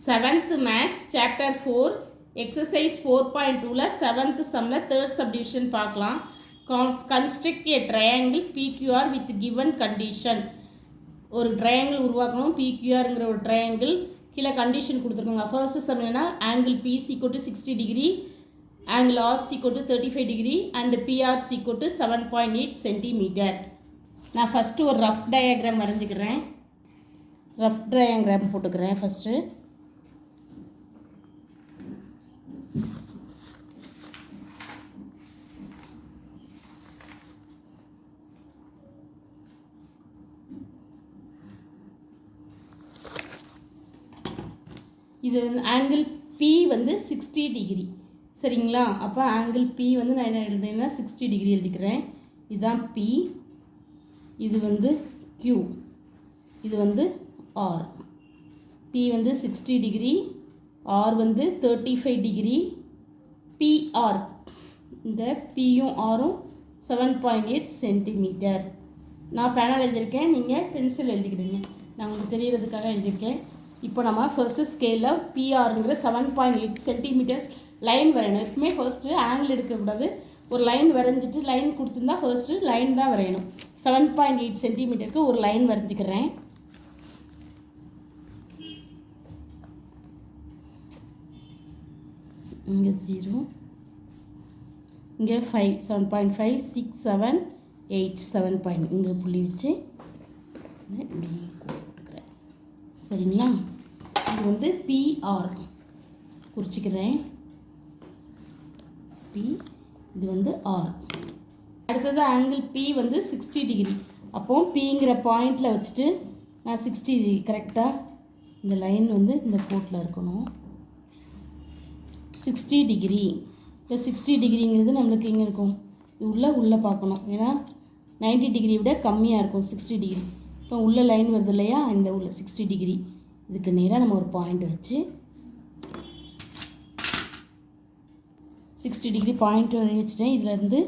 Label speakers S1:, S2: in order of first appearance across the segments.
S1: 7th Maths Chapter 4 Exercise 4.2ல 7th Sumல 3rd subdivision பார்க்கலாம். Construct a triangle PQR with given condition. ஒரு triangle உருவாக்கணும். PQRங்கிற ஒரு triangle கீழே condition கொடுத்துருக்காங்க. ஃபர்ஸ்ட் சம் என்னன்னா angle P is equal to 60 degree, angle R is equal to 35 degree and PR is equal to 7.8 centimeter. நான் first ஒரு rough diagram வரைஞ்சிக்கிறேன். Rough diagram போட்டுக்கிறேன் first. இது வந்து ஆங்கிள் P வந்து 60 டிகிரி சரிங்களா. அப்போ ஆங்கிள் P வந்து நான் என்ன எழுதுனா 60 டிகிரி எழுதிக்கிறேன். இதுதான் P, இது வந்து Q, இது வந்து R. P வந்து 60 டிகிரி, R வந்து 35 டிகிரி, PR இந்த Pயும் Rயும் 7.8 சென்டிமீட்டர். நான் பேனல் எழுதியிருக்கேன், நீங்கள் பென்சில் எழுதிக்கிடுங்க. நான் உங்களுக்கு தெரியறதுக்காக எழுதியிருக்கேன். இப்போ நம்ம ஃபர்ஸ்ட்டு ஸ்கேலில் பிஆருங்கிற 7.8 சென்டிமீட்டர்ஸ் லைன் வரையணும். எப்பவுமே ஃபர்ஸ்ட்டு ஆங்கிள் எடுக்கக்கூடாது. ஒரு லைன் வரைஞ்சிட்டு லைன் கொடுத்துருந்தா ஃபர்ஸ்ட்டு லைன் தான் வரையணும். 7.8 சென்டிமீட்டருக்கு ஒரு லைன் வரைஞ்சிக்கிறேன். இங்கே 0, இங்கே 5, 7.5, 6, 7, 8, 7. இங்கே புள்ளி வச்சு போட்டுக்கிறேன் சரிங்களா. இது வந்து PR குறிச்சிக்கிறேன். P, இது வந்து R. அடுத்தது ஆங்கிள் P வந்து 60 டிகிரி. அப்போது Pங்கிற பாயிண்டில் வச்சுட்டு நான் 60 டிகிரி கரெக்டாக இந்த லைன் வந்து இந்த கோட்டில் இருக்கணும். 60 டிகிரி. இப்போ 60 டிகிரிங்கிறது நம்மளுக்கு எங்கே இருக்கும், உள்ளே பார்க்கணும். ஏன்னா 90 டிகிரி விட கம்மியாக இருக்கும் 60 டிகிரி. இப்போ உள்ள லைன் வருது இல்லையா, இந்த உள்ள 60 டிகிரி இதுக்கு நேராக நம்ம ஒரு பாயிண்ட் வச்சு 60 டிகிரி பாயிண்ட் வச்சுட்டேன். இதிலேருந்து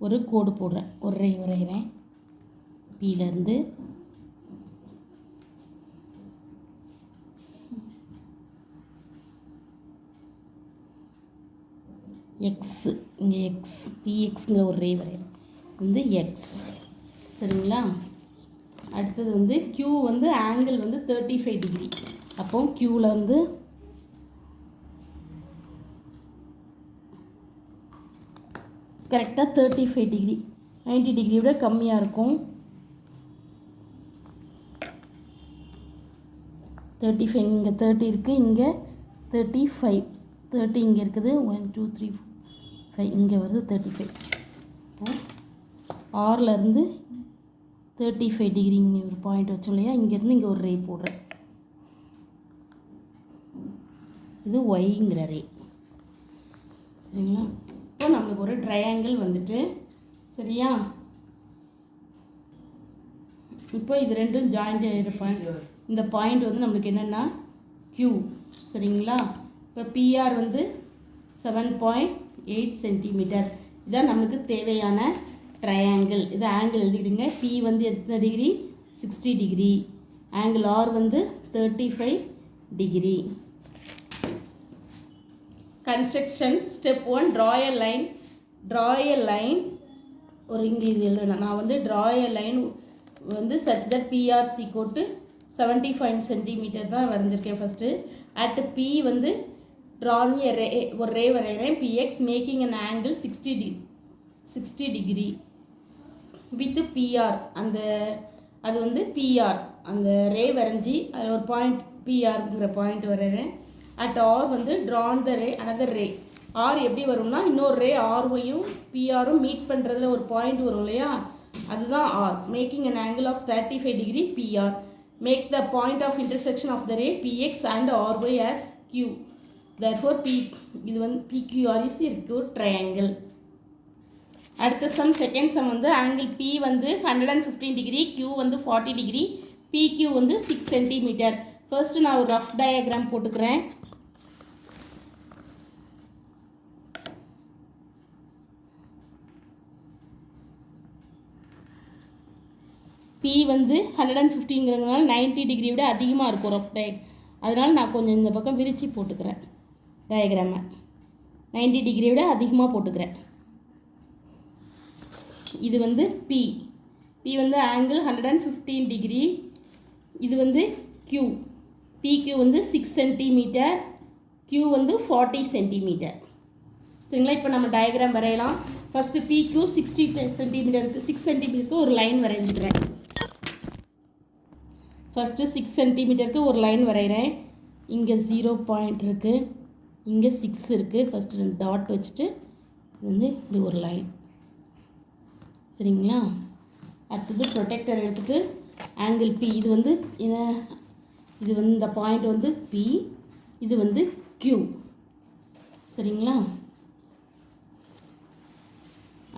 S1: ஒரு கோடு போடுறேன், ஒரு ரே வரைகிறேன். பியிலேருந்து எக்ஸ், இங்கே எக்ஸ், பிஎக்ஸுங்கிற ஒரு ரே வரைகிறேன். வந்து எக்ஸ் சரிங்களா. அடுத்தது வந்து Q வந்து ஆங்கிள் வந்து 35 டிகிரி. அப்போ Qவில் வந்து கரெக்டாக 35 டிகிரி, 90 டிகிரி விட கம்மியாக இருக்கும். 35, இங்கே 30 இருக்குது, இங்கே 35, 30 இங்கே இருக்குது, 1 2 3 5 இங்கே வருது 35. ஆர்லேருந்து 35 டிகிரி இங்கே ஒரு பாயிண்ட் வச்சோம் இல்லையா, இங்கேருந்து இங்கே ஒரு ரே போடுறேன். இது ஒய்ங்கிற ரே சரிங்களா. இப்போ நம்மளுக்கு ஒரு ட்ரையாங்கிள் வந்துட்டு சரியா. இப்போ இது ரெண்டும் ஜாயிண்ட் ஆகிற பாயிண்ட், இந்த பாயிண்ட் வந்து நம்மளுக்கு என்னென்னா Q சரிங்களா. இப்போ PR வந்து 7.8 சென்டிமீட்டர். இதுதான் நம்மளுக்கு தேவையான ட்ரையாங்கிள். இது ஆங்கிள் எழுதிக்கிடுங்க. P வந்து எத்தனை டிகிரி, 60 டிகிரி. ஆங்கிள் R வந்து 35 degree. Construction step 1, draw a line. ஒரு இங்கே இது எழுதுனா நான் வந்து ட்ரா எ லைன் வந்து such that PR is equal to 75 centimetre தான் வரைஞ்சிருக்கேன் ஃபஸ்ட்டு. அட் P வந்து ட்ராயிங் ஒரு ரே வரைகிறேன். PX making an angle 60 degree with PR. அது வந்து PR அந்த ரே வரைஞ்சி அதில் ஒரு பாயிண்ட் PRங்கிற பாயிண்ட் வரைகிறேன். அட் R வந்து drawn the ray another ray. R எப்படி வரும்னா இன்னொரு ரே RYயும் PRயும் மீட் பண்ணுறதுல ஒரு பாயிண்ட் வரும் இல்லையா, அதுதான் R. Making an angle of 35 degree PR. Make the point of intersection of the ray PX and RY as Q. therefore இது வந்து PQR is a triangle. அடுத்த சம் செகண்ட் சம் வந்து ஆங்கிள் P வந்து 115 degree, Q வந்து 40 degree, PQ வந்து 6 centimetre. First நான் ஒரு rough diagram போட்டுக்கிறேன். P வந்து 115ங்கிறதுனால 90 டிகிரி விட அதிகமாக இருக்கும் ரஃப் அதனால் நான் கொஞ்சம் இந்த பக்கம் விரித்து போட்டுக்கிறேன் டயக்ராமை. 90 டிகிரியை விட அதிகமாக போட்டுக்கிறேன். இது வந்து பி வந்து ஆங்கிள் 115 டிகிரி. இது வந்து Q. PQ வந்து 6 சென்டிமீட்டர், Q வந்து 40 சென்டிமீட்டர். சரிங்களா? இப்போ நம்ம டயக்ராம் வரையலாம். ஃபஸ்ட்டு PQ 60 சென்டிமீட்டருக்கு 6 சென்டிமீட்டருக்கு ஒரு லைன் வரைஞ்சிக்கிறேன். ஃபஸ்ட்டு 6 சென்டிமீட்டருக்கு ஒரு லைன் வரைகிறேன். இங்கே 0 பாயிண்ட் இருக்குது, இங்கே 6 இருக்குது. ஃபஸ்ட்டு 2 டாட் வச்சுட்டு இது வந்து இப்படி ஒரு லைன். சரிங்களா? அடுத்தது ப்ரொடெக்டர் எடுத்துகிட்டு ஆங்கிள் P. இது வந்து என்ன, இது வந்து இந்த பாயிண்ட் வந்து P, இது வந்து Q. சரிங்களா?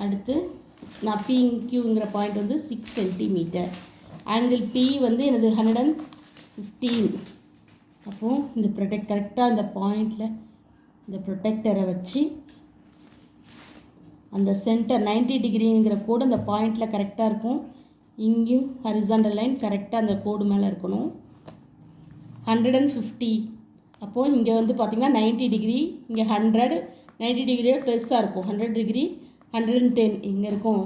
S1: அடுத்து நான் PQங்கிற பாயிண்ட் வந்து 6 சென்டிமீட்டர். ஆங்கிள் P வந்து எனது 115. அப்போது இந்த கரெக்டாக இந்த பாயிண்டில் இந்த ப்ரொடெக்டரை வச்சு அந்த சென்டர் 90 டிகிரிங்கிற கோடு அந்த பாயிண்டில் கரெக்டாக இருக்கும். இங்கேயும் ஹரிசாண்டல் லைன் கரெக்டாக அந்த கோடு மேலே இருக்கணும். 150. அப்போது இங்கே வந்து பார்த்திங்கன்னா 90 டிகிரி, இங்கே 100. 90 டிகிரியோட பெருசாக இருக்கும். 100 டிகிரி 110 இங்கே இருக்கும்,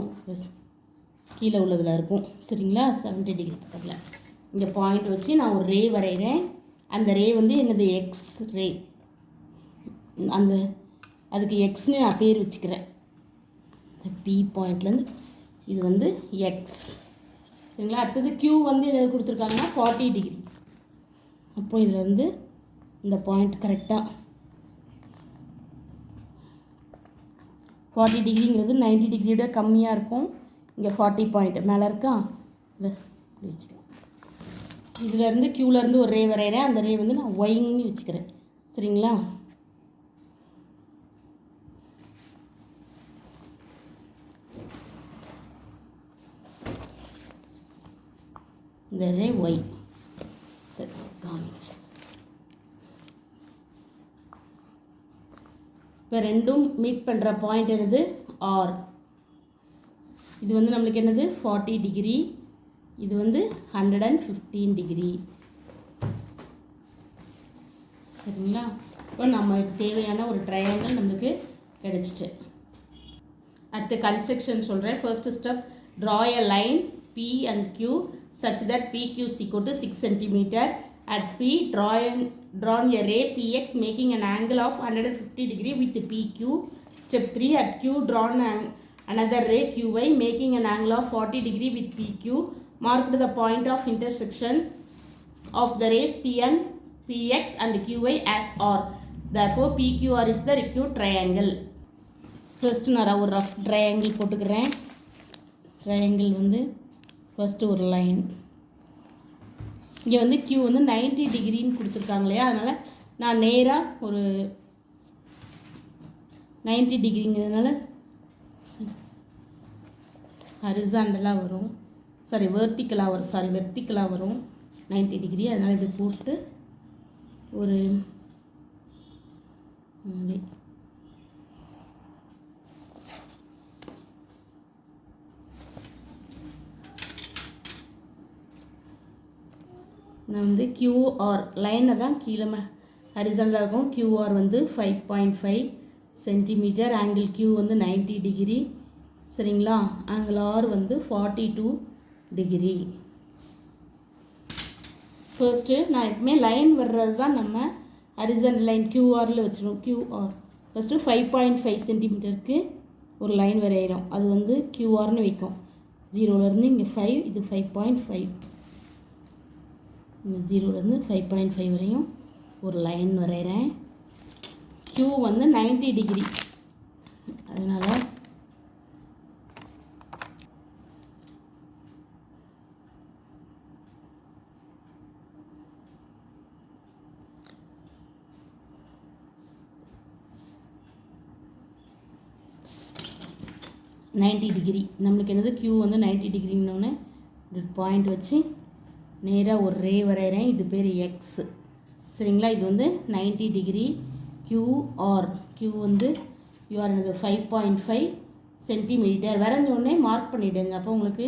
S1: கீழே உள்ளதில் இருக்கும். சரிங்களா? 70 டிகிரி பக்கத்தில் இங்கே பாயிண்ட் வச்சு நான் ஒரு ரே வரைகிறேன். அந்த ரே வந்து என்னது எக்ஸ் ரே. அந்த அதுக்கு எக்ஸ்னு நான் பேர் வச்சுக்கிறேன். பி பாயிண்ட்லேருந்து இது வந்து எக்ஸ். சரிங்களா? அடுத்தது Q வந்து என்ன கொடுத்துருக்காங்கன்னா 40 டிகிரி. அப்போது இதில் வந்து இந்த பாயிண்ட் கரெக்டாக 40 டிகிரிங்கிறது 90 டிகிரியோட கம்மியாக இருக்கும். இங்கே 40 பாயிண்ட் மேலே இருக்கா, இல்லை இப்படி வச்சுக்கிறேன். இதிலேருந்து Qலேருந்து ஒரு ரே வரைகிறேன். அந்த ரே வந்து நான் ஒய்ன்னு வச்சுக்கிறேன். சரிங்களா? இந்த ரே ஒய். சரி, காமிக்கிறேன். இப்போ ரெண்டும் மீட் பண்ணுற பாயிண்ட் என்னது ஆர். இது வந்து நம்மளுக்கு என்னது 40 டிகிரி, இது வந்து 115 டிகிரி. சரிங்களா? இப்போ நம்ம தேவையான ஒரு ட்ரையாங்கிள் நம்மளுக்கு கிடச்சிட்டு. அடுத்து கன்ஸ்ட்ரக்ஷன் சொல்கிறேன். First step, draw a line P and Q such that PQ is equal to 6 cm. At P, drawn a ray PX making an angle of 150 degree with PQ. Step 3, at Q, drawn another ray QY making an angle of 40 degree with PQ. Marked the point of intersection of the rays PX and QY as R. Therefore, PQR is the required triangle. First நான் ஒரு rough triangle போட்டுக்கிறேன். Triangle வந்து first ஒரு line. இங்கே வந்து Q வந்து 90 டிகிரின்னு கொடுத்துருக்காங்க இல்லையா, அதனால் நான் நேராக ஒரு 90 டிகிரிங்கிறதுனால ஹரிசாண்டலாக வரும், வெர்டிக்கலாக வரும் 90 டிகிரி. அதனால் இது போட்டு ஒரு நான் வந்து QR லைனை தான் கீழே ஹரிசாண்டலாக இருக்கும். QR வந்து 5.5 சென்டிமீட்டர். ஆங்கிள் Q வந்து 90 டிகிரி. சரிங்களா? ஆங்கிள் R வந்து 42 டிகிரி. ஃபர்ஸ்ட்டு நான் எப்பவுமே லைன் வர்றது தான் நம்ம ஹரிசாண்டல் லைன் QRயில் வச்சிடும். QR ஃபஸ்ட்டு 5.5 சென்டிமீட்டருக்கு ஒரு லைன் வரைகிறோம். அது வந்து QRன்னு வைக்கும். 0லேருந்து இங்கே 5, இது 5.5. இங்கே 0லேருந்து 5.5 வரையும் ஒரு லைன் வரைகிறேன். Q வந்து 90 டிகிரி. அதனால் டிகிரி நம்மளுக்கு என்னது Q வந்து 90 டிகிரின்னொன்னே ஒரு பாயிண்ட் வச்சு நேராக ஒரு ரே வரைகிறேன். இது பேர் எக்ஸ். சரிங்களா? இது வந்து 90 டிகிரி. QR வந்து QR என்னது 5.5 சென்டிமீட்டர். வரைஞ்சோடனே மார்க் பண்ணிவிடுங்க, அப்போ உங்களுக்கு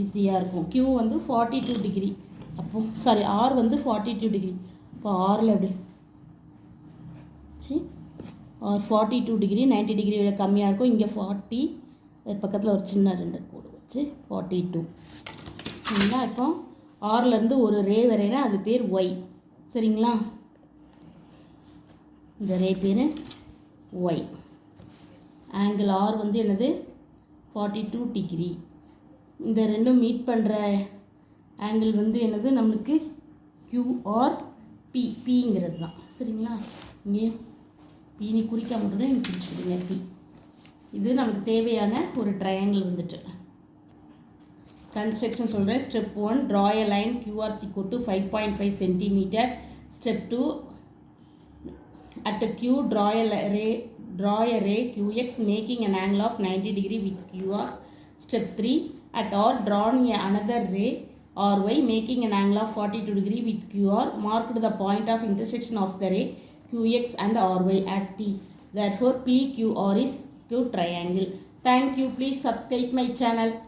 S1: ஈஸியாக இருக்கும். Q வந்து 42 டிகிரி. R வந்து 42 டிகிரி. இப்போ ஆரில் எப்படி சரி ஆர் 42 டிகிரி 90 டிகிரி விட கம்மியாக இருக்கும். இங்கே 40, அது பக்கத்தில் ஒரு சின்ன 2 கோடு வச்சு 42. சரிங்களா? இப்போ ஆர்லேருந்து ஒரு ரே வரைனா அது பேர் ஒய். சரிங்களா? இந்த ரே பேர் ஒய். ஆங்கிள் ஆர் வந்து என்னது 42 டிகிரி. இந்த ரெண்டும் மீட் பண்ணுற ஆங்கிள் வந்து என்னது நம்மளுக்கு QRP. பிங்கிறது தான். சரிங்களா? இங்கே பின்னு குறிக்காம மட்டும் எனக்கு குறிச்சுடுங்க. பி இது நமக்கு தேவையான ஒரு ட்ரையாங்கிள் வந்துட்டு. கன்ஸ்ட்ரக்ஷன் சொல்கிறேன். Step 1 draw a line QRC = 5.5 cm. Step 2 at Q draw a ray QX making an angle of 90 degree with QR. Step 3 at R draw another ray RY making an angle of 42 degree with QR. Marked the point of intersection of the ray QX and RY as P. Therefore PQR is Q triangle. Thank you. Please subscribe my channel.